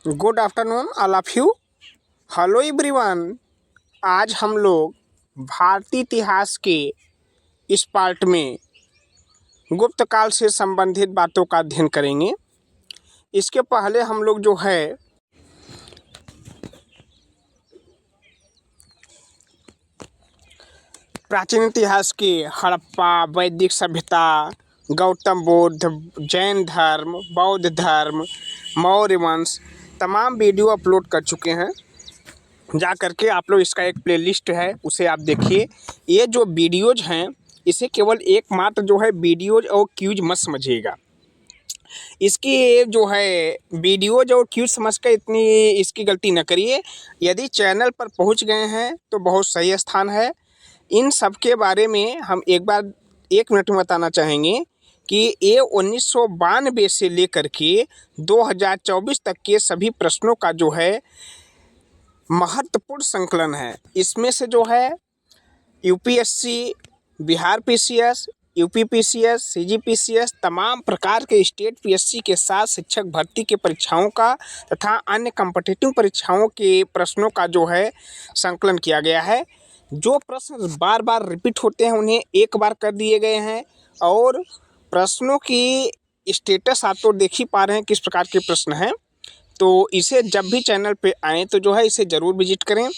Good afternoon all of you. Hello everyone. आज हम लोग भारतीय इतिहास के इस पार्ट में गुप्त काल से संबंधित बातों का अध्ययन करेंगे। इसके पहले हम लोग जो है प्राचीन इतिहास के हड़प्पा, वैदिक सभ्यता, गौतम बुद्ध, जैन धर्म, बौद्ध धर्म, मौर्य वंश तमाम वीडियो अपलोड कर चुके हैं। जा करके आप लोग इसका एक प्लेलिस्ट है उसे आप देखिए। ये जो वीडियोज हैं इसे केवल एकमात्र जो है वीडियोज और क्यूज मत समझिएगा। इसकी जो है वीडियोज और क्यूज समझ कर इतनी इसकी गलती न करिए। यदि चैनल पर पहुंच गए हैं तो बहुत सही स्थान है। इन सब के बारे में हम एक मिनट में बताना चाहेंगे कि ये 1992 से लेकर के 2024 तक के सभी प्रश्नों का जो है महत्वपूर्ण संकलन है। इसमें से जो है UPSC, Bihar PCS, UP PCS, CGPCS तमाम प्रकार के स्टेट पीएससी के साथ शिक्षक भर्ती के परीक्षाओं का तथा अन्य कॉम्पिटिटिव परीक्षाओं के प्रश्नों का जो है संकलन किया गया है। जो प्रश्न बार बार रिपीट होते हैं उन्हें एक बार कर दिए गए हैं और प्रश्नों की स्टेटस आप तो देख ही पा रहे हैं किस प्रकार के प्रश्न हैं। तो इसे जब भी चैनल पे आएँ तो जो है इसे ज़रूर विजिट करें।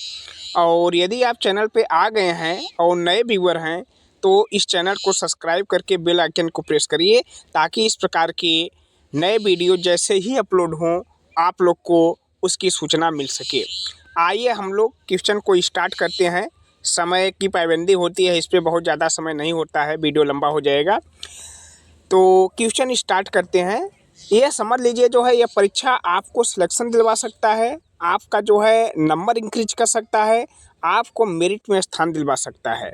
और यदि आप चैनल पे आ गए हैं और नए व्यूअर हैं तो इस चैनल को सब्सक्राइब करके बेल आइकन को प्रेस करिए ताकि इस प्रकार के नए वीडियो जैसे ही अपलोड हों आप लोग को उसकी सूचना मिल सके। आइए हम लोग क्वेश्चन को स्टार्ट करते हैं। समय की पाबंदी होती है, इस पर बहुत ज़्यादा समय नहीं होता है, वीडियो लंबा हो जाएगा। तो क्वेश्चन स्टार्ट करते हैं। ये समझ लीजिए जो है यह परीक्षा आपको सिलेक्शन दिलवा सकता है, आपका जो है नंबर इंक्रीज कर सकता है, आपको मेरिट में स्थान दिलवा सकता है।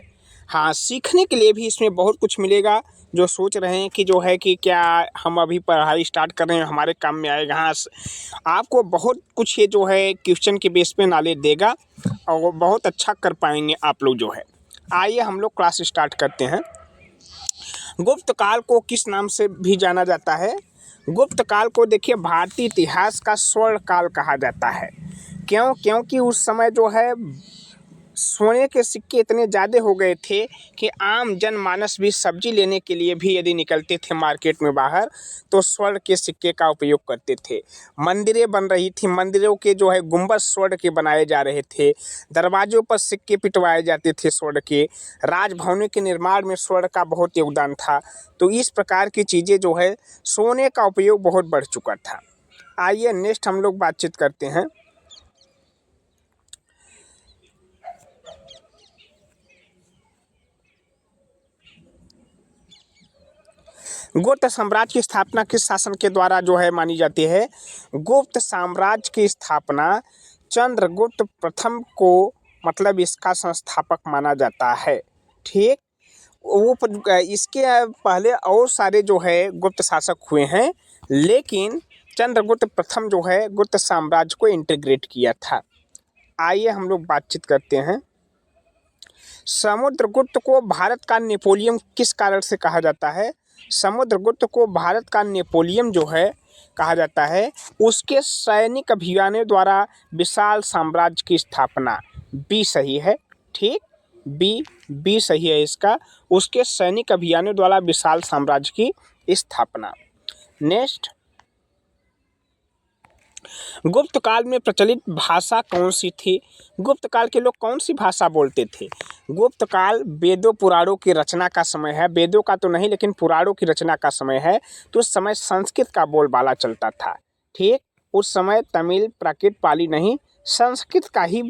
हाँ, सीखने के लिए भी इसमें बहुत कुछ मिलेगा। जो सोच रहे हैं कि जो है कि क्या हम अभी पढ़ाई स्टार्ट कर रहे हैं हमारे काम में आएगा, हाँ आपको बहुत कुछ ये जो है क्वेश्चन के बेस पे नॉलेज देगा और बहुत अच्छा कर पाएंगे आप लोग जो है। आइए हम लोग क्लास स्टार्ट करते हैं। गुप्त काल को किस नाम से भी जाना जाता है? गुप्त काल को देखिए भारतीय इतिहास का स्वर्ण काल कहा जाता है। क्योंकि उस समय जो है सोने के सिक्के इतने ज़्यादा हो गए थे कि आम जनमानस भी सब्जी लेने के लिए भी यदि निकलते थे मार्केट में बाहर तो स्वर्ण के सिक्के का उपयोग करते थे। मंदिरें बन रही थी, मंदिरों के जो है गुंबद स्वर्ण के बनाए जा रहे थे, दरवाजों पर सिक्के पिटवाए जाते थे स्वर्ण के, राजभवनों के निर्माण में स्वर्ण का बहुत योगदान था। तो इस प्रकार की चीज़ें जो है सोने का उपयोग बहुत बढ़ चुका था। आइए नेक्स्ट हम लोग बातचीत करते हैं। गुप्त साम्राज्य की स्थापना किस शासन के द्वारा जो है मानी जाती है? गुप्त साम्राज्य की स्थापना चंद्रगुप्त प्रथम को मतलब इसका संस्थापक माना जाता है। ठीक, इसके पहले और सारे जो है गुप्त शासक हुए हैं लेकिन चंद्रगुप्त प्रथम जो है गुप्त साम्राज्य को इंटीग्रेट किया था। आइए हम लोग बातचीत करते हैं। समुद्रगुप्त को भारत का नेपोलियन किस कारण से कहा जाता है? समुद्रगुप्त को भारत का नेपोलियन जो है कहा जाता है। उसके सैनिक अभियानों द्वारा विशाल साम्राज्य की स्थापना। बी सही है। ठीक, बी सही है इसका। उसके सैनिक अभियानों द्वारा विशाल साम्राज्य की स्थापना। नेक्स्ट, गुप्त काल में प्रचलित भाषा कौन सी थी? गुप्त काल के लोग कौन सी भाषा बोलते थे? गुप्त काल वेदों पुराणों की रचना का समय है। वेदों का तो नहीं लेकिन पुराणों की रचना का समय है। तो उस समय संस्कृत का बोलबाला चलता था। ठीक, उस समय तमिल, प्राकृत, पाली नहीं, संस्कृत का ही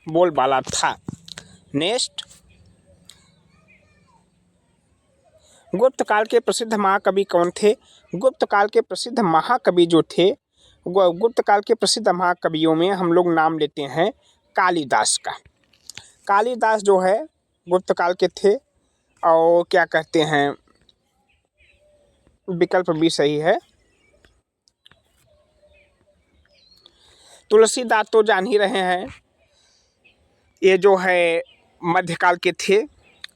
बोलबाला था। नेक्स्ट, गुप्त काल के प्रसिद्ध महाकवि कौन थे? गुप्त काल के प्रसिद्ध महाकवि जो थे, गुप्त काल के प्रसिद्ध महाकवियों में हम लोग नाम लेते हैं कालिदास का। कालिदास जो है गुप्त काल के थे। और क्या कहते हैं, विकल्प भी सही है। तुलसीदास तो जान ही रहे हैं, ये जो है मध्यकाल के थे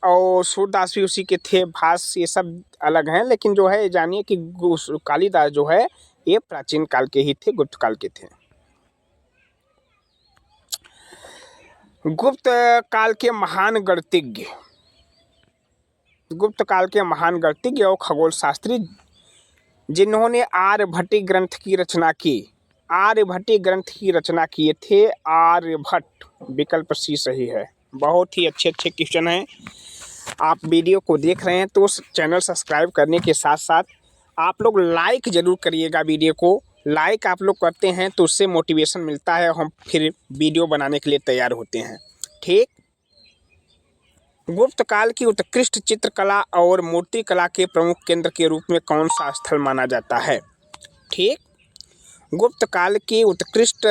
और सूरदास भी उसी के थे। भास ये सब अलग हैं लेकिन जो है जानिए कि कालिदास जो है ये प्राचीन काल के ही थे, गुप्त काल के थे। गुप्त काल के महान गणितज्ञ, गुप्त काल के महान गणितज्ञ और खगोल शास्त्री जिन्होंने आर्यभट्टीय ग्रंथ की रचना की, आर्यभट्टीय ग्रंथ की रचना किए थे आर्यभट्ट। विकल्प सी सही है। बहुत ही अच्छे अच्छे क्वेश्चन हैं। आप वीडियो को देख रहे हैं तो चैनल सब्सक्राइब करने के साथ साथ आप लोग लाइक ज़रूर करिएगा। वीडियो को लाइक आप लोग करते हैं तो उससे मोटिवेशन मिलता है, हम फिर वीडियो बनाने के लिए तैयार होते हैं। ठीक। गुप्त काल की उत्कृष्ट चित्रकला और मूर्ति कला के प्रमुख केंद्र के रूप में कौन सा स्थल माना जाता है? ठीक। गुप्त काल की उत्कृष्ट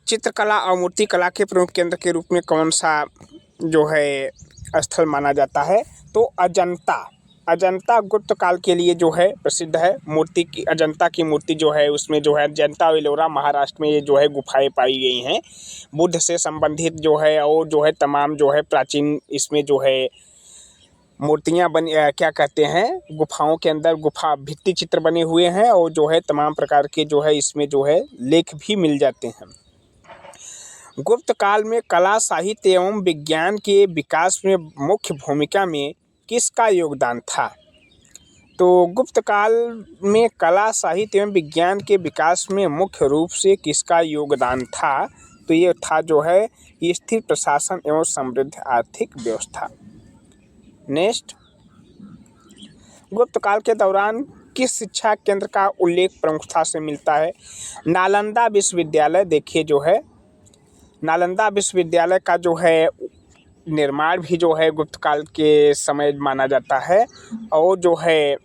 चित्रकला और मूर्ति कला के प्रमुख केंद्र के रूप में कौन सा जो है स्थल माना जाता है? तो अजंता। अजंता गुप्त काल के लिए जो है प्रसिद्ध है। मूर्ति की अजंता की मूर्ति जो है उसमें जो है अजंता एलोरा महाराष्ट्र में ये जो है गुफाएं पाई गई हैं। बुद्ध से संबंधित जो है और जो है तमाम जो है प्राचीन इसमें जो है मूर्तियां बनी, क्या कहते हैं, गुफाओं के अंदर गुफा भित्ति चित्र बने हुए हैं और जो है तमाम प्रकार के जो है इसमें जो है लेख भी मिल जाते हैं। गुप्त काल में कला साहित्य एवं विज्ञान के विकास में मुख्य भूमिका में किसका योगदान था? तो गुप्त काल में कला साहित्य एवं विज्ञान के विकास में मुख्य रूप से किसका योगदान था? तो ये था जो है स्थिर प्रशासन एवं समृद्ध आर्थिक व्यवस्था। नेक्स्ट, गुप्त काल के दौरान किस शिक्षा केंद्र का उल्लेख प्रमुखता से मिलता है? नालंदा विश्वविद्यालय। देखिए जो है नालंदा विश्वविद्यालय का जो है निर्माण भी जो है गुप्त काल के समय माना जाता है और जो है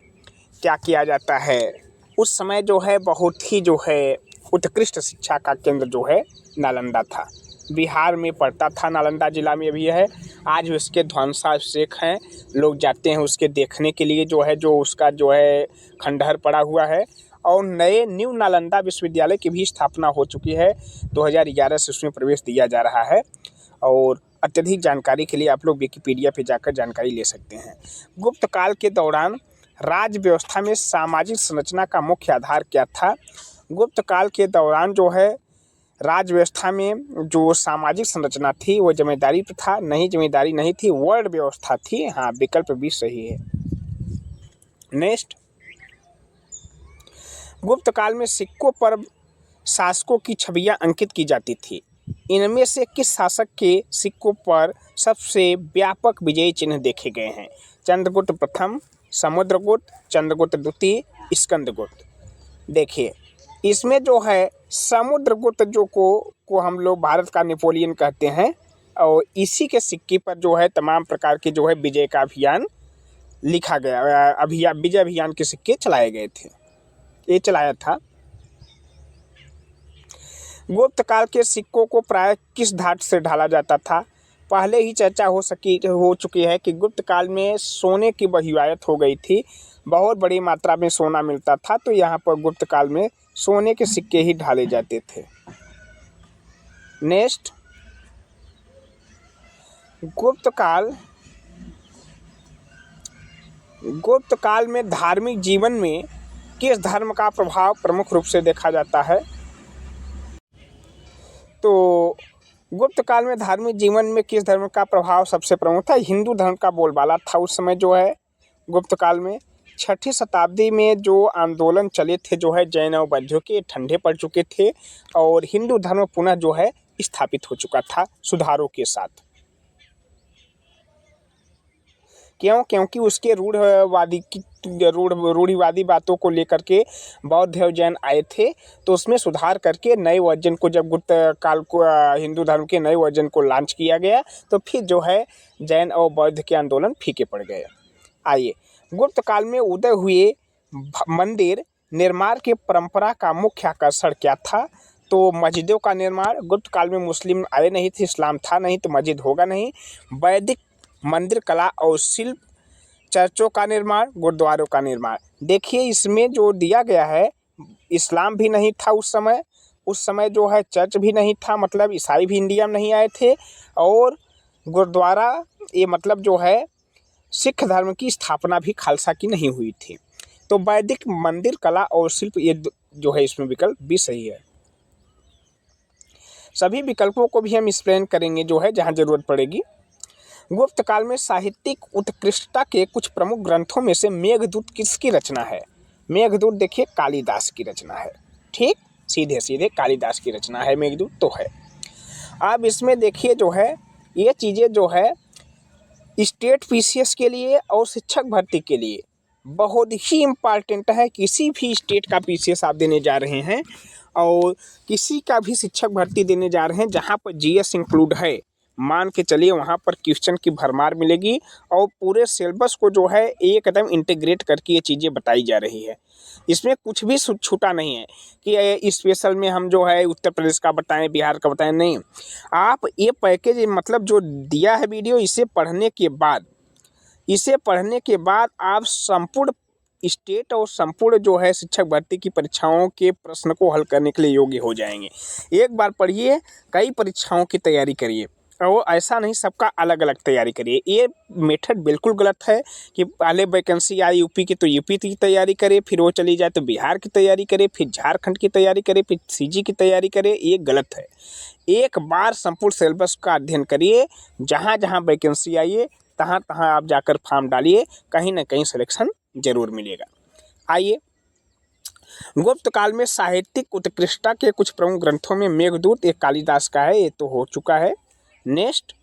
क्या किया जाता है उस समय जो है बहुत ही जो है उत्कृष्ट शिक्षा का केंद्र जो है नालंदा था। बिहार में पड़ता था, नालंदा जिला में भी है। आज उसके ध्वंसावशेष हैं, लोग जाते हैं उसके देखने के लिए जो है, जो उसका जो है खंडहर पड़ा हुआ है। और नए न्यू नालंदा विश्वविद्यालय की भी स्थापना हो चुकी है। 2011 से उसमें प्रवेश दिया जा रहा है और अत्यधिक जानकारी के लिए आप लोग विकिपीडिया पे जाकर जानकारी ले सकते हैं। गुप्त काल के दौरान राज्य व्यवस्था में सामाजिक संरचना का मुख्य आधार क्या था? गुप्त काल के दौरान जो है राज्य व्यवस्था में जो सामाजिक संरचना थी वो जमींदारी प्रथा नहीं, जमींदारी नहीं थी, वर्ण व्यवस्था थी। हाँ, विकल्प भी सही है। नेक्स्ट, गुप्त काल में सिक्कों पर शासकों की छवियां अंकित की जाती थी। इनमें से किस शासक के सिक्कों पर सबसे व्यापक विजयी चिन्ह देखे गए हैं? चंद्रगुप्त प्रथम, समुद्रगुप्त, चंद्रगुप्त द्वितीय, स्कंदगुप्त। देखिए इसमें जो है समुद्रगुप्त जो को हम लोग भारत का नेपोलियन कहते हैं और इसी के सिक्के पर जो है तमाम प्रकार के जो है विजय का अभियान लिखा गया, विजय अभियान के सिक्के चलाए गए थे, ये चलाया था। गुप्त काल के सिक्कों को प्राय किस धातु से ढाला जाता था? पहले ही चर्चा हो चुकी है कि गुप्त काल में सोने की बहुतायत हो गई थी, बहुत बड़ी मात्रा में सोना मिलता था, तो यहाँ पर गुप्त काल में सोने के सिक्के ही ढाले जाते थे। नेक्स्ट, गुप्त काल में धार्मिक जीवन में किस धर्म का प्रभाव प्रमुख रूप से देखा जाता है? तो गुप्त काल में धार्मिक जीवन में किस धर्म का प्रभाव सबसे प्रमुख था? हिंदू धर्म का बोलबाला था उस समय जो है गुप्त काल में। 6ठी शताब्दी में जो आंदोलन चले थे जो है जैन और बौद्धों के, ठंडे पड़ चुके थे और हिंदू धर्म पुनः जो है स्थापित हो चुका था सुधारों के साथ। क्योंकि उसके रूढ़िवादी बातों को लेकर के बौद्ध और जैन आए थे, तो उसमें सुधार करके नए वर्जन को, जब गुप्त काल को हिंदू धर्म के नए वर्जन को लॉन्च किया गया तो फिर जो है जैन और बौद्ध के आंदोलन फीके पड़ गए। आइए, गुप्त काल में उदय हुए मंदिर निर्माण की परंपरा का मुख्य आकर्षण क्या था? तो मस्जिदों का निर्माण। गुप्त काल में मुस्लिम आए नहीं थे, इस्लाम था नहीं, तो मस्जिद होगा नहीं। वैदिक मंदिर कला और शिल्प, चर्चों का निर्माण, गुरुद्वारों का निर्माण। देखिए इसमें जो दिया गया है, इस्लाम भी नहीं था उस समय जो है चर्च भी नहीं था, मतलब ईसाई भी इंडिया में नहीं आए थे, और गुरुद्वारा ये मतलब जो है सिख धर्म की स्थापना भी खालसा की नहीं हुई थी। तो वैदिक मंदिर कला और शिल्प, ये जो है इसमें विकल्प भी सही है। सभी विकल्पों को भी हम एक्सप्लेन करेंगे जो है जहाँ जरूरत पड़ेगी। गुप्त काल में साहित्यिक उत्कृष्टता के कुछ प्रमुख ग्रंथों में से मेघदूत किसकी रचना है? मेघदूत देखिए कालिदास की रचना है। ठीक, सीधे सीधे कालिदास की रचना है मेघदूत तो है। अब इसमें देखिए जो है ये चीज़ें जो है स्टेट पीसीएस के लिए और शिक्षक भर्ती के लिए बहुत ही इम्पॉर्टेंट है। किसी भी स्टेट का पीसीएस आप देने जा रहे हैं और किसी का भी शिक्षक भर्ती देने जा रहे हैं जहाँ पर जीएस इंक्लूड है, मान के चलिए वहाँ पर क्वेश्चन की भरमार मिलेगी और पूरे सिलेबस को जो है एकदम इंटीग्रेट करके ये चीज़ें बताई जा रही है। इसमें कुछ भी छूटा नहीं है कि स्पेशल में हम जो है उत्तर प्रदेश का बताएं, बिहार का बताएं, नहीं। आप ये पैकेज मतलब जो दिया है वीडियो, इसे पढ़ने के बाद आप संपूर्ण स्टेट और संपूर्ण जो है शिक्षक भर्ती की परीक्षाओं के प्रश्न को हल करने के लिए योग्य हो जाएंगे। एक बार पढ़िए, कई परीक्षाओं की तैयारी करिए और ऐसा नहीं सबका अलग अलग तैयारी करिए। ये मेथड बिल्कुल गलत है कि पहले वैकेंसी आई यूपी की तो यूपी की तैयारी करे, फिर वो चली जाए तो बिहार की तैयारी करे, फिर झारखंड की तैयारी करे, फिर सीजी की तैयारी करे। ये गलत है। एक बार संपूर्ण सिलेबस का अध्ययन करिए, जहाँ जहाँ वैकेंसी आई है तहाँ तहाँ आप जाकर फॉर्म डालिए, कहीं ना कहीं सिलेक्शन जरूर मिलेगा। आइए, गुप्त काल में साहित्यिक उत्कृष्टता के कुछ प्रमुख ग्रंथों में मेघदूत एक कालिदास का है, ये तो हो चुका है। नेक्स्ट,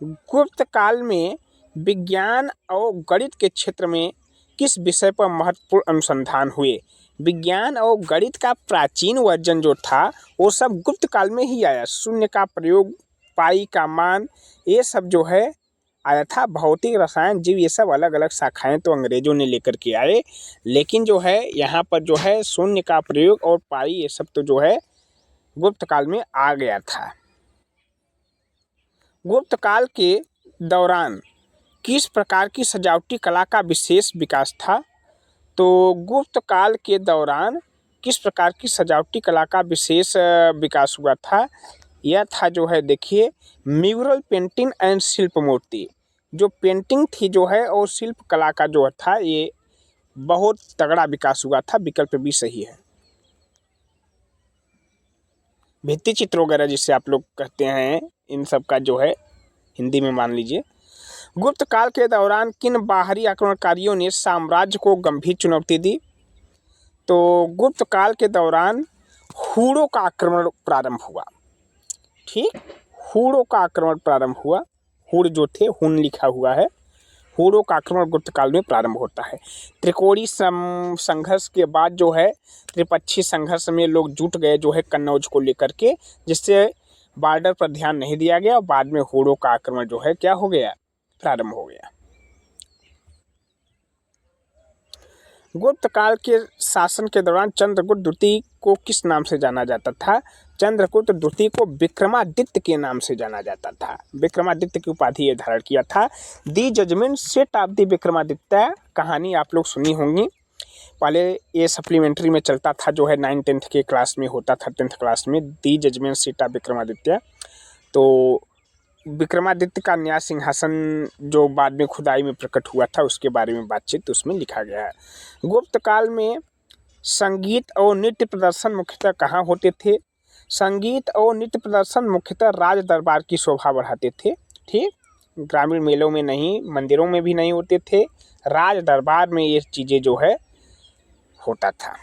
गुप्त काल में विज्ञान और गणित के क्षेत्र में किस विषय पर महत्वपूर्ण अनुसंधान हुए? विज्ञान और गणित का प्राचीन वर्जन जो था वो सब गुप्त काल में ही आया। शून्य का प्रयोग, पाई का मान, ये सब जो है आया था। भौतिक, रसायन, जीव, ये सब अलग अलग शाखाएं तो अंग्रेजों ने लेकर के आए, लेकिन जो है यहाँ पर जो है शून्य का प्रयोग और पाई ये सब तो जो है गुप्त काल में आ गया था। गुप्त काल के दौरान किस प्रकार की सजावटी कला का विशेष विकास था? तो गुप्त काल के दौरान किस प्रकार की सजावटी कला का विशेष विकास हुआ था? यह था जो है देखिए म्यूरल पेंटिंग एंड शिल्प मूर्ति। जो पेंटिंग थी जो है और शिल्प कला का जो था ये बहुत तगड़ा विकास हुआ था। विकल्प भी सही है। भित्ति चित्र वगैरह जिसे आप लोग कहते हैं, इन सब का जो है हिंदी में मान लीजिए। गुप्त काल के दौरान किन बाहरी आक्रमणकारियों ने साम्राज्य को गंभीर चुनौती दी? तो गुप्त काल के दौरान हुड़ों का आक्रमण प्रारंभ हुआ। ठीक, हुड़ों का आक्रमण प्रारंभ हुआ। हुड़ जो थे, हुन लिखा हुआ है। हुड़ों का आक्रमण गुप्त काल में प्रारंभ होता है। त्रिकोणी संघर्ष के बाद जो है त्रिपक्षीय संघर्ष में लोग जुट गए जो है कन्नौज को लेकर के, जिससे बॉर्डर पर ध्यान नहीं दिया गया और बाद में हुड़ों का आक्रमण जो है क्या हो गया, प्रारंभ हो गया। गुप्त काल के शासन के दौरान चंद्रगुप्त द्वितीय को किस नाम से जाना जाता था? चंद्रगुप्त द्वितीय को विक्रमादित्य के नाम से जाना जाता था। विक्रमादित्य की उपाधि ये धारण किया था। The judgment seat of the Vikramaditya कहानी आप लोग सुनी होंगी। पहले ये सप्लीमेंट्री में चलता था जो है 9th-10th के क्लास में होता था, 10th क्लास में दी जजमेंट सेट ऑफ विक्रमादित्य। तो विक्रमादित्य का न्याय सिंहासन जो बाद में खुदाई में प्रकट हुआ था उसके बारे में बातचीत उसमें लिखा गया है। गुप्त काल में संगीत और नृत्य प्रदर्शन मुख्यतः कहाँ होते थे? संगीत और नृत्य प्रदर्शन मुख्यतः राज दरबार की शोभा बढ़ाते थे। ठीक, ग्रामीण मेलों में नहीं, मंदिरों में भी नहीं होते थे, राज दरबार में ये चीज़ें जो है होता था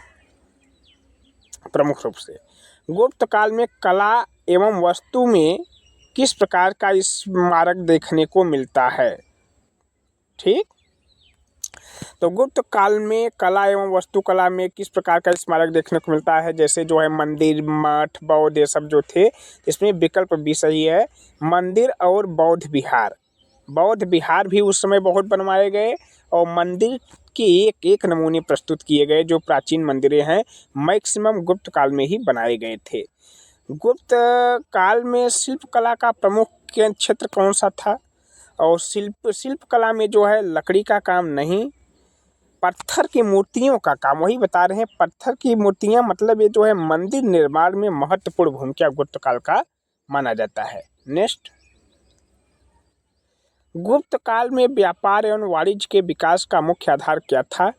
प्रमुख रूप से। गुप्त काल में कला एवं वस्तु में किस प्रकार का स्मारक देखने को मिलता है? ठीक, तो गुप्त काल में कला एवं वास्तुकला में किस प्रकार का स्मारक देखने को मिलता है? जैसे जो है मंदिर, मठ, बौद्ध ये सब जो थे, इसमें विकल्प भी सही है, मंदिर और बौद्ध विहार। बौद्ध विहार भी उस समय बहुत बनवाए गए और मंदिर के एक एक नमूने प्रस्तुत किए गए। जो प्राचीन मंदिरें हैं मैक्सिमम गुप्त काल में ही बनाए गए थे। गुप्त काल में शिल्प कला का प्रमुख क्षेत्र कौन सा था? और शिल्प कला में जो है लकड़ी का काम नहीं, पत्थर की मूर्तियों का काम, वही बता रहे हैं। पत्थर की मूर्तियां मतलब ये जो है मंदिर निर्माण में महत्वपूर्ण भूमिका गुप्त काल का माना जाता है। नेक्स्ट, गुप्त काल में व्यापार एवं वाणिज्य के विकास का मुख्य आधार क्या था?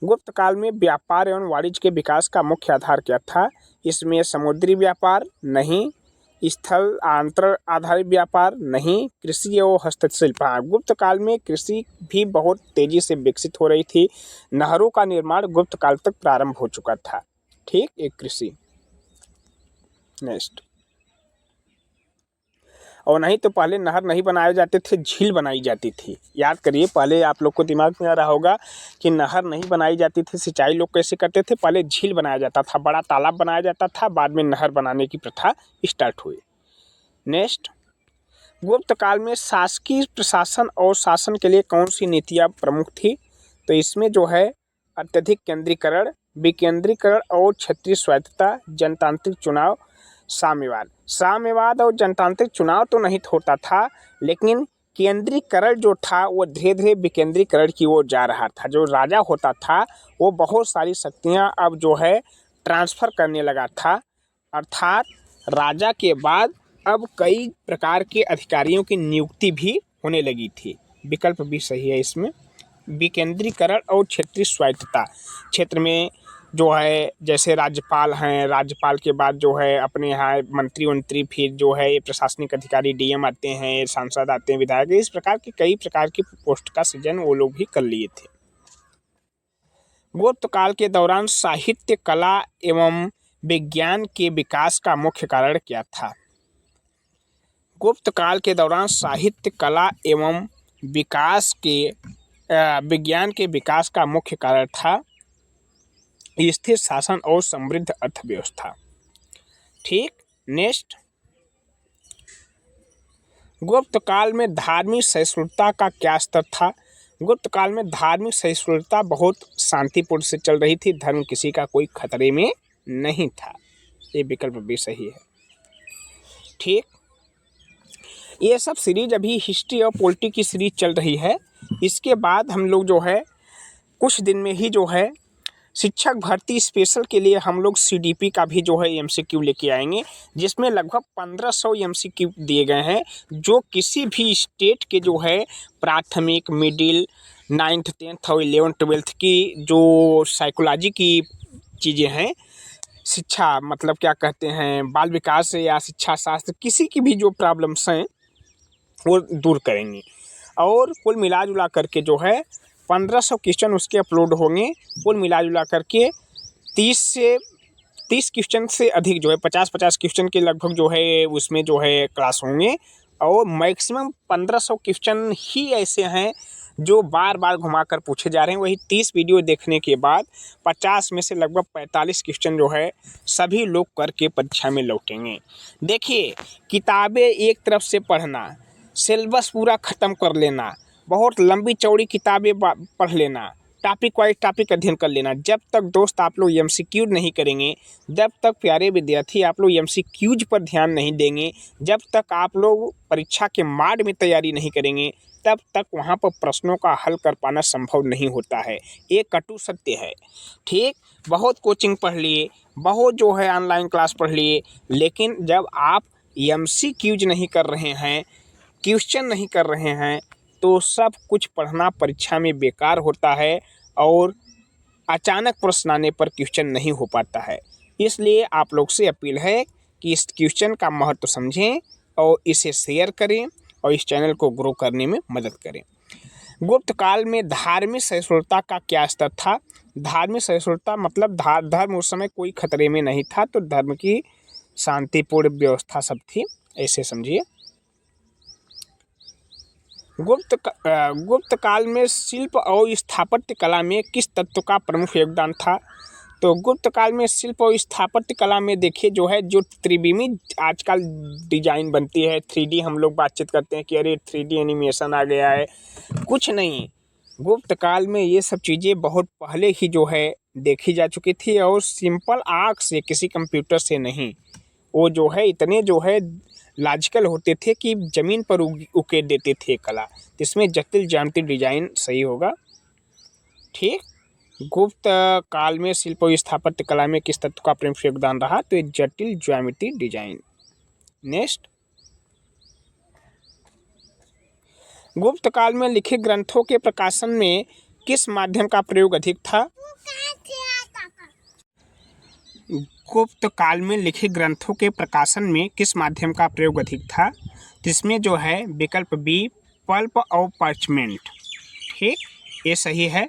गुप्त काल में व्यापार एवं वाणिज्य के विकास का मुख्य आधार क्या था? इसमें समुद्री व्यापार नहीं, स्थल अंतर आधारित व्यापार नहीं, कृषि और हस्तशिल्प। हाँ, गुप्त काल में कृषि भी बहुत तेजी से विकसित हो रही थी। नहरों का निर्माण गुप्त काल तक प्रारंभ हो चुका था। ठीक, एक कृषि। नेक्स्ट, और नहीं तो पहले नहर नहीं बनाए जाते थे, झील बनाई जाती थी। याद करिए, पहले आप लोग को दिमाग में आ रहा होगा कि नहर नहीं बनाई जाती थी, सिंचाई लोग कैसे करते थे, पहले झील बनाया जाता था, बड़ा तालाब बनाया जाता था, बाद में नहर बनाने की प्रथा स्टार्ट हुई। नेक्स्ट, गुप्त काल में शासकीय प्रशासन और शासन के लिए कौन सी नीतियाँ प्रमुख थी? तो इसमें जो है अत्यधिक केंद्रीकरण, विकेंद्रीकरण और क्षेत्रीय स्वायत्तता, जनतांत्रिक चुनाव, साम्यवाद। साम्यवाद और जनतांत्रिक चुनाव तो नहीं होता था, लेकिन केंद्रीकरण जो था वो धीरे धीरे विकेंद्रीकरण की ओर जा रहा था। जो राजा होता था वो बहुत सारी शक्तियाँ अब जो है ट्रांसफ़र करने लगा था, अर्थात राजा के बाद अब कई प्रकार के अधिकारियों की नियुक्ति भी होने लगी थी। विकल्प भी सही है इसमें। विकेंद्रीकरण और क्षेत्रीय स्वायत्तता, क्षेत्र में जो है जैसे राज्यपाल हैं, राज्यपाल के बाद जो है अपने यहाँ मंत्री, फिर जो है ये प्रशासनिक अधिकारी डीएम आते हैं, सांसद आते हैं, विधायक, इस प्रकार के कई प्रकार की पोस्ट का सृजन वो लोग भी कर लिए थे। गुप्त काल के दौरान साहित्य, कला एवं विज्ञान के विकास का मुख्य कारण क्या था? गुप्त काल के दौरान साहित्य, कला एवं विज्ञान के विकास का मुख्य कारण था स्थिर शासन और समृद्ध अर्थव्यवस्था। ठीक, नेक्स्ट, गुप्त काल में धार्मिक सहिष्णुता का क्या स्तर था? गुप्त काल में धार्मिक सहिष्णुता बहुत शांतिपूर्ण से चल रही थी, धर्म किसी का कोई खतरे में नहीं था। ये विकल्प भी सही है। ठीक, ये सब सीरीज अभी हिस्ट्री और पॉलिटी की सीरीज चल रही है। इसके बाद हम लोग जो है कुछ दिन में ही जो है शिक्षक भर्ती स्पेशल के लिए हम लोग सीडीपी का भी जो है एमसीक्यू लेके आएंगे, जिसमें लगभग 1500 एमसीक्यू दिए गए हैं, जो किसी भी स्टेट के जो है प्राथमिक, मिडिल, 9th 10th और 11th 12th की जो साइकोलॉजी की चीज़ें हैं, शिक्षा मतलब क्या कहते हैं, बाल विकास या शिक्षा शास्त्र, किसी की भी जो प्रॉब्लम्स हैं वो दूर करेंगे। और कुल मिला जुला करके जो है 1500 क्वेश्चन उसके अपलोड होंगे। कुल मिला जुला करके 30 क्वेश्चन से अधिक जो है 50 क्वेश्चन के लगभग जो है उसमें जो है क्लास होंगे। और मैक्सिमम 1500 क्वेश्चन ही ऐसे हैं जो बार बार घुमा कर पूछे जा रहे हैं। वही 30 वीडियो देखने के बाद 50 में से लगभग 45 क्वेश्चन जो है सभी लोग करके परीक्षा में लौटेंगे। देखिए, किताबें एक तरफ से पढ़ना, सिलेबस पूरा ख़त्म कर लेना, बहुत लंबी चौड़ी किताबें पढ़ लेना, टॉपिक वाइज टॉपिक अध्ययन कर लेना, जब तक दोस्त आप लोग एमसीक्यू नहीं करेंगे, जब तक प्यारे विद्यार्थी आप लोग एमसीक्यूज पर ध्यान नहीं देंगे, जब तक आप लोग परीक्षा के माड में तैयारी नहीं करेंगे, तब तक वहाँ पर प्रश्नों का हल कर पाना संभव नहीं होता है। ये कटु सत्य है। ठीक, बहुत कोचिंग पढ़ लिए, बहुत जो है ऑनलाइन क्लास पढ़ लिए, लेकिन जब आप एमसीक्यूज नहीं कर रहे हैं, क्वेश्चन नहीं कर रहे हैं, तो सब कुछ पढ़ना परीक्षा में बेकार होता है और अचानक प्रश्न आने पर क्वेश्चन नहीं हो पाता है। इसलिए आप लोग से अपील है कि इस क्वेश्चन का महत्व समझें और इसे शेयर करें और इस चैनल को ग्रो करने में मदद करें। गुप्त काल में धार्मिक सहिष्णुता का क्या स्तर था? धार्मिक सहिष्णुता मतलब धर्म उस समय कोई खतरे में नहीं था, तो धर्म की शांतिपूर्ण व्यवस्था सब थी, ऐसे समझिए। गुप्त काल में शिल्प और स्थापत्य कला में किस तत्व का प्रमुख योगदान था? तो गुप्त काल में शिल्प और स्थापत्य कला में देखिए जो है जो त्रिविमी आजकल डिजाइन बनती है, 3D हम लोग बातचीत करते हैं कि अरे 3D एनिमेशन आ गया है, कुछ नहीं। गुप्त काल में ये सब चीज़ें बहुत पहले ही जो है देखी जा चुकी थी और सिंपल आँख से, किसी कंप्यूटर से नहीं, वो जो है इतने जो है लॉजिकल होते थे कि ज़मीन पर उकेर देते थे कला। इसमें जटिल ज्यामिति डिजाइन सही होगा। ठीक, गुप्त काल में शिल्प और स्थापत्य कला में किस तत्व का प्रमुख योगदान रहा? तो ये जटिल ज्यामिति डिजाइन। नेक्स्ट, गुप्त काल में लिखे ग्रंथों के प्रकाशन में किस माध्यम का प्रयोग अधिक था? गुप्त काल में लिखे ग्रंथों के प्रकाशन में किस माध्यम का प्रयोग अधिक था? जिसमें जो है विकल्प बी पल्प और पार्चमेंट। ठीक, ये सही है।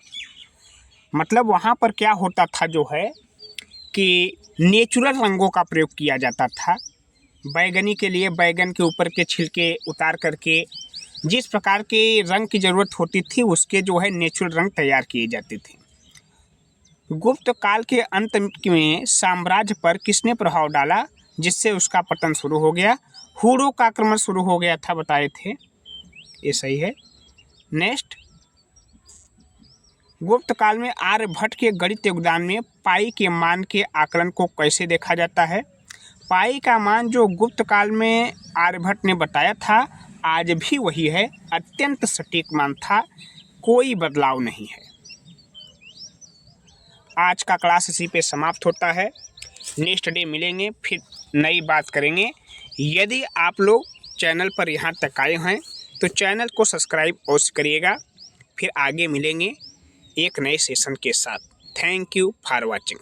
मतलब वहाँ पर क्या होता था जो है कि नेचुरल रंगों का प्रयोग किया जाता था। बैगनी के लिए बैगन के ऊपर के छिलके उतार करके जिस प्रकार के रंग की ज़रूरत होती थी उसके जो है नेचुरल रंग तैयार किए जाते थे। गुप्त काल के अंत में साम्राज्य पर किसने प्रभाव डाला जिससे उसका पतन शुरू हो गया? हुड़ों का आक्रमण शुरू हो गया था, बताए थे। ये सही है। नेक्स्ट, गुप्त काल में आर्यभट्ट के गणित योगदान में पाई के मान के आकलन को कैसे देखा जाता है? पाई का मान जो गुप्त काल में आर्यभट्ट ने बताया था आज भी वही है, अत्यंत सटीक मान था, कोई बदलाव नहीं है। आज का क्लास इसी पे समाप्त होता है। नेक्स्ट डे मिलेंगे, फिर नई बात करेंगे। यदि आप लोग चैनल पर यहाँ तक आए हैं तो चैनल को सब्सक्राइब अवश्य करिएगा। फिर आगे मिलेंगे एक नए सेशन के साथ। Thank you for watching.